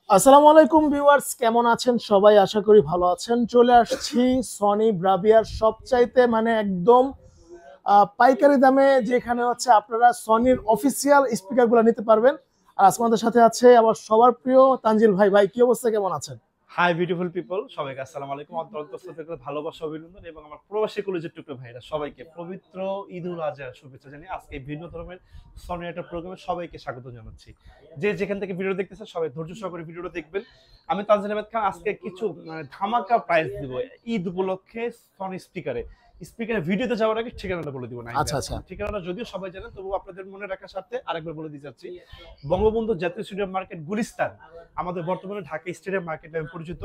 আসসালামু আলাইকুম ভিউয়ার্স, কেমন আছেন সবাই? আশা করি ভালো আছেন। চলে আসছি সনি ব্রাভিয়ার সবচাইতে একদম পাইকারি দামে, যেখানে হচ্ছে আপনারা সনির অফিসিয়াল স্পিকারগুলো নিতে পারবেন। আর আজকে আমাদের সাথে আছে আবার সবার প্রিয় তানজিল ভাই। ভাই কি অবস্থা, কেমন আছেন? হাই বিউটিফুল পিপল, সবাইকে আসসালামু আলাইকুম। অন্তর্গত থেকে ভালোবাসা অভিনন্দন এবং আমার প্রবাসী কলেজের টুকরো ভাইরা সবাইকে পবিত্র ঈদ উল আজহার শুভেচ্ছা জানিয়ে আজকে ভিন্ন ধরনের সনি একটা প্রোগ্রামে সবাইকে স্বাগত জানাচ্ছি। যে যেখান থেকে ভিডিও দেখতেছেন সবাই ধৈর্য সহকারে ভিডিওটা দেখবেন। আমি তানজিল আহমেদ খান আজকে কিছু ধামাকা প্রাইস দিব ঈদ উপলক্ষে সনি স্পিকারের ভিডিওতে যাওয়ার আগে ঠিকানাটা বলে দিব না। আচ্ছা আচ্ছা। ঠিকানাটা যদিও সবাই জানেন, তবু আপনাদের মনে রাখার স্বার্থে আরেকবার বলে দিতে চাচ্ছি। বঙ্গবন্ধু জাতীয় স্টেডিয়াম মার্কেট গুলিস্তান, আমাদের বর্তমানে ঢাকা স্টেডিয়াম মার্কেট নামে পরিচিত।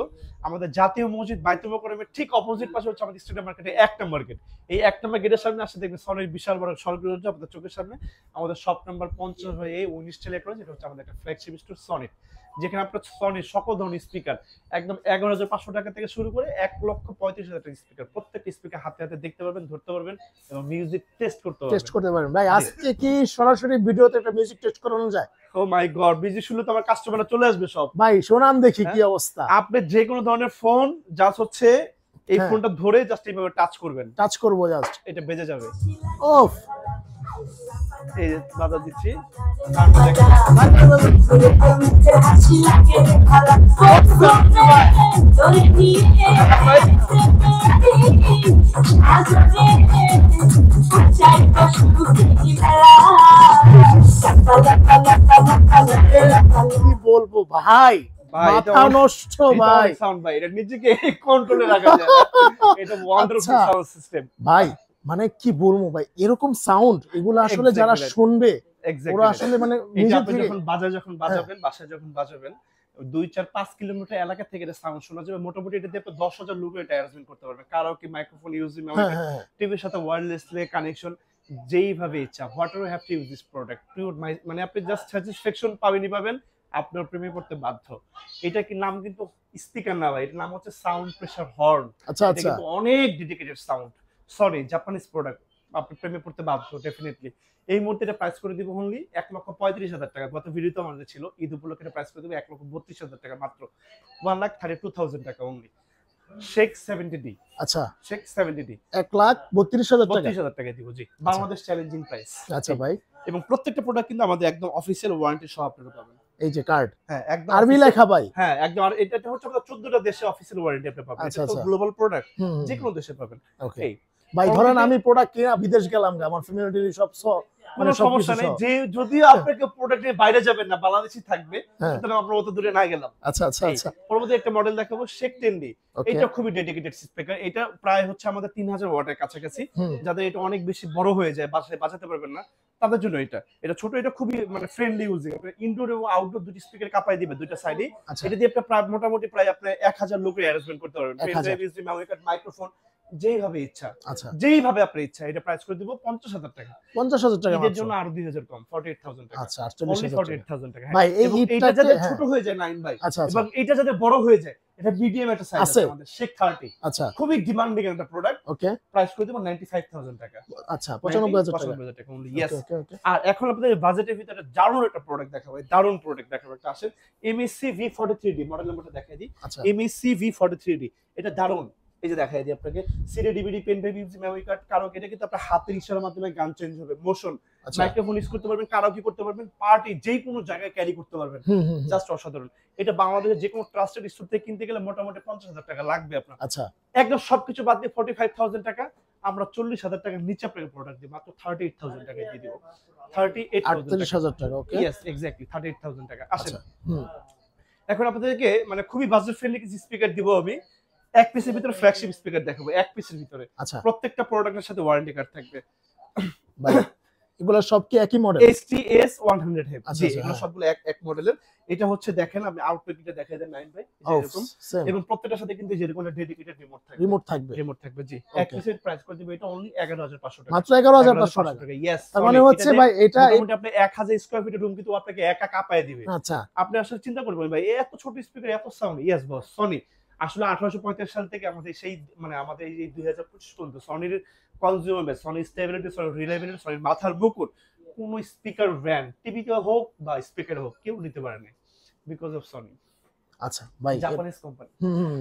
আমাদের জাতীয় মসজিদ বাইতুল মোকাররমের ঠিক অপোজিট পাশে হচ্ছে আমাদের স্টেডিয়াম মার্কেটের এক নম্বর গেট। এই এক নম্বর গেটের সামনে আসলে দেখবেন সনির বিশাল বড় সরগরজ আপনাদের চোখের সামনে। আমাদের শপ নাম্বার 50 হয়ে 19 লেখা রয়েছে। এটা হচ্ছে আমাদের একটা ফ্ল্যাগশিপ স্টোর সনির, যেখানে আপনার সনির সকল ধরনের স্পিকার একদম 11,500 টাকা থেকে শুরু করে 1,35,000 টাকা স্পিকার, প্রত্যেকটা স্পিকার হাতে হাতে দেখতে পারবেন, ধরতে পারবেন এবং মিউজিক টেস্ট করতে পারবেন। ভাই আজকে কি সরাসরি ভিডিওতে একটা মিউজিক টেস্ট করানো যায়? ও মাই গড, বিজি শুনলে তো আমার কাস্টমাররা চলে আসবে সব। ভাই শোনান দেখি কি অবস্থা। আপনি যে কোনো ধরনের ফোন জাস্ট হচ্ছে এই ফোনটা ধরে জাস্ট এইভাবে টাচ করবেন, টাচ করব জাস্ট, এটা বেজে যাবে। ওফ, এই যে বাজা দিচ্ছি। কি বলবো ভাই, মাথা নষ্ট ভাই। সাউন্ড ভাই, এটা নিজেকে কন্ট্রোলে রাখা যায়। এটা ওয়ান্ডারফুল সাউন্ড সিস্টেম ভাই। কি বলবো ভাই, এরকম সাউন্ড এগুলো আসলে যারা শুনবে ওরা আসলে নিজে থেকে যখন বাজাবেন বাসায় যখন বাজাবেন 2-4-5 কিলোমিটার এলাকা থেকে এটা সাউন্ড শোনা যাবে। মোটামুটি এটা দিয়ে 10,000 লোক এটা অ্যারেঞ্জমেন্ট করতে পারবে। কারাওকে মাইক্রোফোন ইউজিং টিভির সাথে ওয়্যারলেসলি কানেকশন, যেইভাবে ইচ্ছা। What ever have to use this product pure আপনি জাস্ট স্যাটিসফ্যাকশন পাবেন, আপনার প্রেমে পড়তে বাধ্য। এটা কি নাম কিন্তু স্পিকার না ভাই, এটার নাম হচ্ছে সাউন্ড প্রেসার হর্ন। আচ্ছা এটা কিন্তু অনেক dedicated sound. Sorry, Japanese product, আপনি প্রেমে পড়তে বাধ্য ডেফিনেটলি। এই মুহূর্তে এটা প্রাইস করে দিব অনলি 1,35,000 টাকা। গত ভিডিওতে আমাদের ছিল ঈদ উপলক্ষে প্রাইস করে দিব 1,32,000 টাকা, মাত্র 1,32,000 টাকা অনলি। শেখ 70D। আচ্ছা, শেখ 70D 1,32,000 টাকা, 32,000 টাকা দিব জি, বাংলাদেশ চ্যালেঞ্জিং প্রাইস। আচ্ছা ভাই, এবং প্রত্যেকটা প্রোডাক্ট কিন্তু আমাদের একদম অফিশিয়াল ওয়ারেন্টি সহ আপনারা পাবেন। এই যে কার্ড, হ্যাঁ একদম আরবি লেখা ভাই। হ্যাঁ একদম। আর এটা হচ্ছে আমাদের 14টা দেশে অফিশিয়াল ওয়ারেন্টি আপনি পাবেন। এটা তো গ্লোবাল প্রোডাক্ট, যে কোনো দেশে পাবেন। ওকে ভাই, ধরেন আমি প্রোডাক্ট কিনা বিদেশ গেলাম, আমার ফ্যামিলি সব কোনো সমস্যা নেই। যে যদিও আপনাকে প্রোডাক্ট নিয়ে বাইরে যাবেন না, বাংলাদেশই থাকবে, সুতরাং আমরা অত দূরে না গেলাম। আচ্ছা আচ্ছা আচ্ছা। পরবর্তী একটা মডেল দেখাবো শেখ 10D। এটা খুবই ডেডিকেটেড স্পিকার। এটা প্রায় হচ্ছে আমাদের 3000 ওয়াটের কাছাকাছি। যাদের এটা অনেক বেশি বড় হয়ে যায়, বাসায় বাজাতে পারবেন না, তাদের জন্য এটা ছোট। এটা খুবই ফ্রেন্ডলি ইউজিং। আপনি ইনডোর এবং আউটডোর দুটি স্পিকার কাপায় দিবে দুইটা সাইডে। এটা দিয়ে আপনি প্রায় মোটামুটি প্রায় আপনি 1000 লোকের অ্যারেঞ্জমেন্ট করতে পারবেন। Pen drive, USB, memory card, microphone, যেইভাবে ইচ্ছা, যেইভাবে আপনার ইচ্ছা। এটা প্রাইস করে দিব 50,000 টাকা। 50,000 টাকা এর জন্য আরো 2000 কম, 48,000 টাকা। আচ্ছা, 48,000 টাকা ভাই। এইটা যাতে ছোট হয়ে যায় নাইন ভাই, এবং এটা যাতে বড় হয়ে যায়, এটা মিডিয়াম একটা সাইজ আছে আমাদের শেখ 30। আচ্ছা, খুবই ডিমান্ডিং একটা প্রোডাক্ট। ওকে, প্রাইস করে দেব 95,000 টাকা। আচ্ছা, 95,000 টাকা অনলি। ইয়েস। আর এখন আপনাদের বাজেটের ভিতরে দারুণ একটা প্রোডাক্ট দেখাবো, দারুণ প্রোডাক্ট দেখাবো। একটা আসেন MSC V43D, মডেল নাম্বারটা দেখাই দিই। MSC V43D, এটা দারুণ। এই যে দেখাই দিই আপনাকে, CD, DVD, pen drive, USB, memory card, karaoke. এটা কিন্তু আপনার হাতের ইশারার মাধ্যমে গান চেঞ্জ হবে, মোশন, মাইক্রোফোন ইউজ করতে পারবেন, কারাওকে করতে পারবেন, পার্টি যে কোনো জায়গায় ক্যারি করতে পারবেন। জাস্ট অসাধারণ। এটা বাংলাদেশের যে কোনো ট্রাস্টেড স্টোর থেকে কিনতে গেলে মোটামুটি 50,000 টাকা লাগবে আপনার। আচ্ছা, একদম সবকিছু বাদ দিয়ে 45,000 টাকা, আমরা 40,000 টাকার নিচে আপনাকে প্রোডাক্ট দিব, মাত্র 38,000 টাকা দিয়ে দিব। 38,000 টাকা। ওকে, ইয়েস এক্স্যাক্টলি 38,000 টাকা। আসেন এখন আপনাদেরকে খুবই বাজেট ফ্রেন্ডলি কিছু স্পিকার দিব আমি। এক পিসের ভিতরে ফ্ল্যাগশিপ স্পিকার দেখাবো, এক পিসের ভিতরে। প্রত্যেকটা প্রোডাক্টের সাথে ওয়ারেন্টি কার্ড থাকবে। এগুলো সব কি একই মডেল? STS 100H। জি, এগুলো সবগুলো এক মডেলের। এটা হচ্ছে দেখেন, আমি আউটপুটটা দেখাই দেন নাইন ভাই, এরকম। এবং প্রত্যেকটার সাথে কিন্তু যেরকম ডেডিকেটেড রিমোট থাকবে জি। এক পিসের প্রাইস করে দিব এটা অনলি 11,500 টাকা, মাত্র 11,500 টাকা। ইয়েস, তার মানে হচ্ছে ভাই এটা মোটামুটি আপনি 1000 স্কয়ার ফিটের রুম কিন্তু আপনাকে একা কাঁপায় দিবে। আচ্ছা, আপনি আসলে চিন্তা করবেন ভাই, এত ছোট স্পিকার, এত সাউন্ড। ইয়েস বস, সনি আসলে 1845 সাল থেকে আমাদের সেই আমাদের এই 2025 পর্যন্ত সনির consumer, Sony stability, Sony reliability, সনির মাথার মুকুট কোন স্পিকার ব্র্যান্ড, টিভি হোক বা স্পিকার হোক, কেউ নিতে পারে না, বিকজ অফ সনি। আচ্ছা ভাই, জাপানিজ কোম্পানি।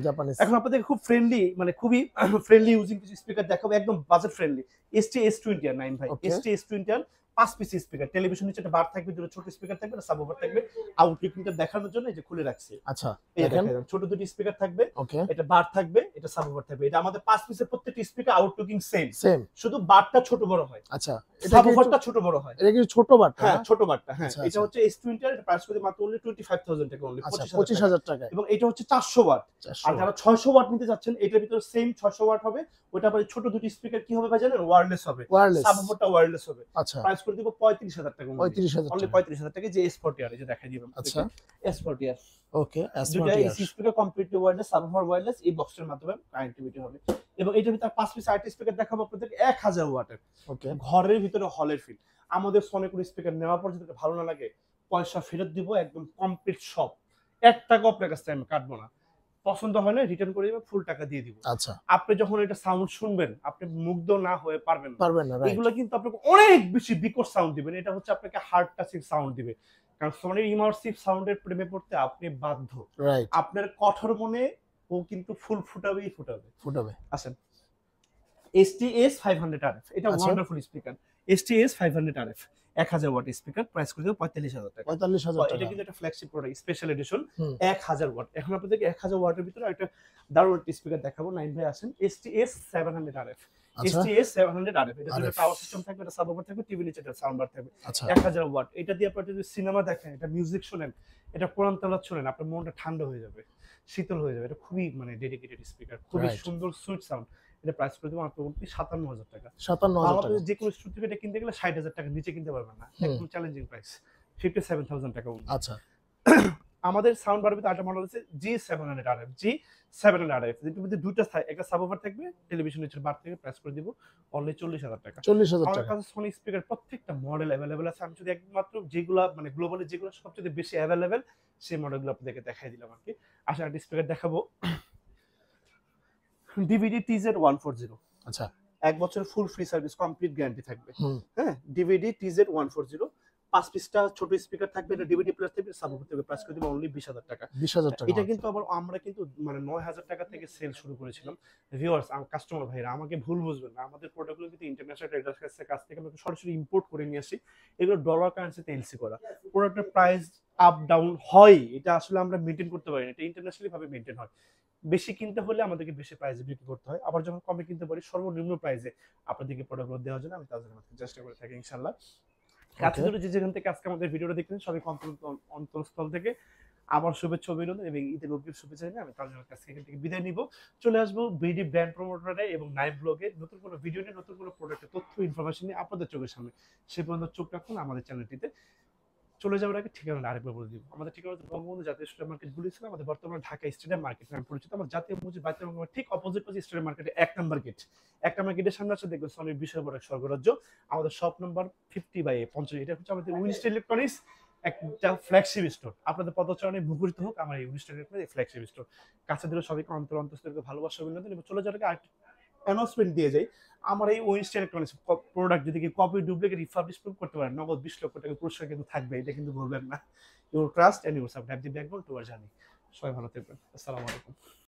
জাপানিজ। এখন আপনাদের খুব ফ্রেন্ডলি, মানে খুবই ফ্রেন্ডলি ইউজিং কিছু স্পিকার দেখাবো, একদম বাজেট ফ্রেন্ডলি। ST S20 আর 9 ভাই, ওকে। ST S20 আর 5 পিস স্পিকার, টেলিভিশন নিচে একটা বার থাকবে, দুটো ছোট স্পিকার থাকবে, একটা সাবওুফার থাকবে। আউটলুকিংটা দেখানোর জন্য এই যে খুলে রাখছি। আচ্ছা এই দেখেন, দেখেন ছোট দুটো স্পিকার থাকবে, ওকে, এটা বার থাকবে, এটা সাবওুফার থাকবে। এটা আমাদের 5 পিসের প্রত্যেকটা স্পিকার আউটলুকিং সেম, সেম। শুধু বারটা ছোট বড় হয়। আচ্ছা, সাবওুফারটা ছোট বড় হয়। এটা কি ছোট বাটটা? হ্যাঁ, ছোট বারটা। হ্যাঁ, আচ্ছা, এটা আচ্ছা। হচ্ছে S20 আর, এটা প্রাইস করে মাত্র only 25,000 টাকা, only আচ্ছা, 25,000 25,000 টাকায়। এবং এটা হচ্ছে 400 ওয়াট। আর যারা 600 ওয়াট নিতে যাচ্ছেন, এটার ভিতরে সেম 600 ওয়াট হবে। ওটা আবার ছোট দুটি স্পিকার কি হবে ভাই জানেন? ওয়্যারলেস হবে, ওয়্যারলেস। সাবওুফারটা ওয়্যারলেস হবে। আচ্ছা, প্রাইস করে দিব 35,000 টাকা, 35,000 only টাকা। 35,000 টাকা। যে S40 আর, এই যে দেখাই দিলাম। আচ্ছা, S40 আর ওকে, দুটো S40 AC speaker completely wireless, subwoofer wireless, এই বক্সের মাধ্যমে কানেক্টিভিটি হবে। এবং এটার ভিতরে 5 পিস আর্ট স্পিকার দেখাবো আপনাদের 1000 ওয়াটের, ওকে। ঘরের ভিতরে হলের ফিল। আমাদের ফোনে কোনো স্পিকার নেওয়ার পর যদি ভালো না লাগে, পয়সা ফেরত দিব, একদম কমপ্লিট সব, 1 টাকা আপনার কাছ থেকে আমি কাটবো না। পছন্দ হয় না রিটার্ন করে দিবেন, ফুল টাকা দিয়ে দিব। আচ্ছা, আপনি যখন এটা সাউন্ড শুনবেন, আপনি মুগ্ধ না হয়ে পারবেন না। পারবেন না, রাইট। এগুলো কিন্তু আপনাকে অনেক বেশি বিকট সাউন্ড দিবেন, এটা হচ্ছে আপনাকে হার্ট টাচিং সাউন্ড দিবে। কারণ সোনির ইমার্সিভ সাউন্ডের প্রেমে পড়তে আপনি বাধ্য। রাইট। আপনার কঠোর মনে ও কিন্তু ফুল ফুটাবেই ফুটাবে। ফুটাবে। আসেন, STS 500 RF, এটা আচ্ছা। Wonderful speaker. STS 500 RF 1000 watt speaker, price করে দেব 45,000 টাকা। 45,000 এটা টাকা। কিন্তু একটা flagship product, special edition, hmm. 1000 watt. এখন আপনাদেরকে 1000 ওয়াটের ভিতরে একটা দারুণ স্পিকার দেখাবো। 9 ভাই আসেন, STS 700 RF। আচ্ছা, STS 700 RF, এটা দুটো RF। পাওয়ার সিস্টেম থাকবে, এটা সাবওুফার থাকবে, টিভি নিচে একটা সাউন্ড বার থাকবে। আচ্ছা, 1000 ওয়াট। এটা দিয়ে আপনি যদি সিনেমা দেখেন, এটা মিউজিক শুনেন, এটা কোরআন তেলাওয়াত শুনেন, আপনার মনটা ঠান্ডা হয়ে যাবে, শীতল হয়ে যাবে। এটা খুবই মানে ডেডিকেটেড স্পিকার, খুবই রাইট। সুন্দর সুইট সাউন্ড। এটা প্রাইস করে দেবো মাত্র 57,000 টাকা। 57,000 টাকা। বাংলাদেশে যে কোনো স্টোর থেকে এটা কিনতে গেলে 60,000 টাকার নিচে কিনতে পারবেন না, একদম চ্যালেঞ্জিং প্রাইস, 57,000 টাকা only। আচ্ছা, আমাদের সাউন্ড বারের ভিতরে আরেকটা মডেল আছে G700 RF, G700 RF, যেটার মধ্যে দুটো একটা সাবওুফার থাকবে, টেলিভিশন নিচের বার থেকে, প্রাইস করে দিব অনলি 40,000 টাকা। 40,000 আমার টাকা। কাছে সোনি স্পিকার প্রত্যেকটা মডেল অ্যাভেলেবেল আছে। আমি যদি একমাত্র যেগুলা মানে গ্লোবালি যেগুলো সবচেয়ে বেশি অ্যাভেলেবেল, সেই মডেলগুলো আপনাদেরকে দেখাই দিলাম আর কি। আসলে একটা স্পিকার দেখাবো, DVD TZ140। আচ্ছা, 1 বছর full free service, complete guarantee থাকবে। হুম। হ্যাঁ, DVD TZ140, 5 পিসটা ছোট স্পিকার থাকবে, এটা DVD প্লাস থাকবে, সাবওুফার থেকে, প্রাইস করে দিব অনলি 20,000 টাকা। 20,000 টাকা। এটা কিন্তু আবার আমরা কিন্তু মানে 9,000 টাকা থেকে সেল শুরু করেছিলাম। ভিউয়ার্স, কাস্টমার ভাইরা আমাকে ভুল বুঝবেন না, আমাদের প্রোডাক্টগুলো কিন্তু ইন্টারন্যাশনাল ট্রেডার্স কাছ থেকে আমরা সরাসরি ইম্পোর্ট করে নিয়ে আসি। এগুলো ডলার কারেন্সিতে এলসি করা। প্রোডাক্টের প্রাইস আপ ডাউন হয়, এটা আসলে আমরা মেনটেন করতে পারি না, এটা ইন্টারন্যাশনালি ভাবে মেনটেন হয়। বেশি কিনতে হলে আমাদেরকে বেশি প্রাইসে বিক্রি করতে হয়, আবার যখন কমে কিনতে পারি সর্বনিম্ন প্রাইসে আপনাদেরকে প্রোডাক্টগুলো দেওয়ার জন্য আমি তাদের মধ্যে চেষ্টা করে থাকি ইনশাআল্লাহ। কাছে দূরে যে যেখান থেকে আজকে আমাদের ভিডিওটা দেখলেন, সবাই অন্তরস্থল থেকে আমার শুভেচ্ছা অভিনন্দন এবং ঈদের অগ্রিম শুভেচ্ছা জানিয়ে আমি তাদের কাছ থেকে এখান থেকে বিদায় নিব। চলে আসবো বিডি ব্র্যান্ড প্রমোটারে এবং নাইট ব্লগে নতুন কোনো ভিডিও নিয়ে, নতুন কোনো প্রোডাক্টের তথ্য ইনফরমেশন নিয়ে আপনাদের চোখের সামনে। সে পর্যন্ত চোখ রাখুন আমাদের চ্যানেলটিতে। চলে যাওয়ার আগে ঠিকানাটা আরেকবার বলে দিব। আমাদের ঠিকানা হচ্ছে বঙ্গবন্ধু জাতীয় স্টেডিয়াম মার্কেট বলেছিলাম, আমাদের বর্তমানে ঢাকা স্টেডিয়াম মার্কেট নামে পরিচিত। আমার জাতীয় মসজিদ বাইতুল মোকাররমের ঠিক অপোজিট পাশে স্টেডিয়াম মার্কেটে 1 নম্বর গেট। 1 নম্বর গেটের সামনে আছে, দেখবেন সোনির বিষয় বড় স্বর্গরাজ্য। আমাদের শপ নাম্বার 50/50। এটা হচ্ছে আমাদের উইনস্টার ইলেকট্রনিক্স, একটা ফ্ল্যাগশিপ স্টোর। আপনাদের পদচারণে মুখরিত হোক আমার এই উইনস্টার ইলেকট্রনিক্স ফ্ল্যাগশিপ স্টোর। কাছে দিলে সবাইকে অন্তরস্থলকে ভালোবাসা অভিনন্দন এবং চলে যাওয়ার আগে অ্যানাউন্সমেন্ট দিয়ে যাই। আমার এই উইনস্টার ইলেকট্রনিক্স প্রোডাক্ট যদি কি কপি ডুপ্লিকেট রিফার্বিশমেন্ট করতে পারেন, নগদ 20 লক্ষ টাকা পুরস্কার কিন্তু থাকবে, এটা কিন্তু বলবেন না। Your trust and your support have the backbone to our journey. সবাই ভালো থাকবেন। আসসালামু আলাইকুম।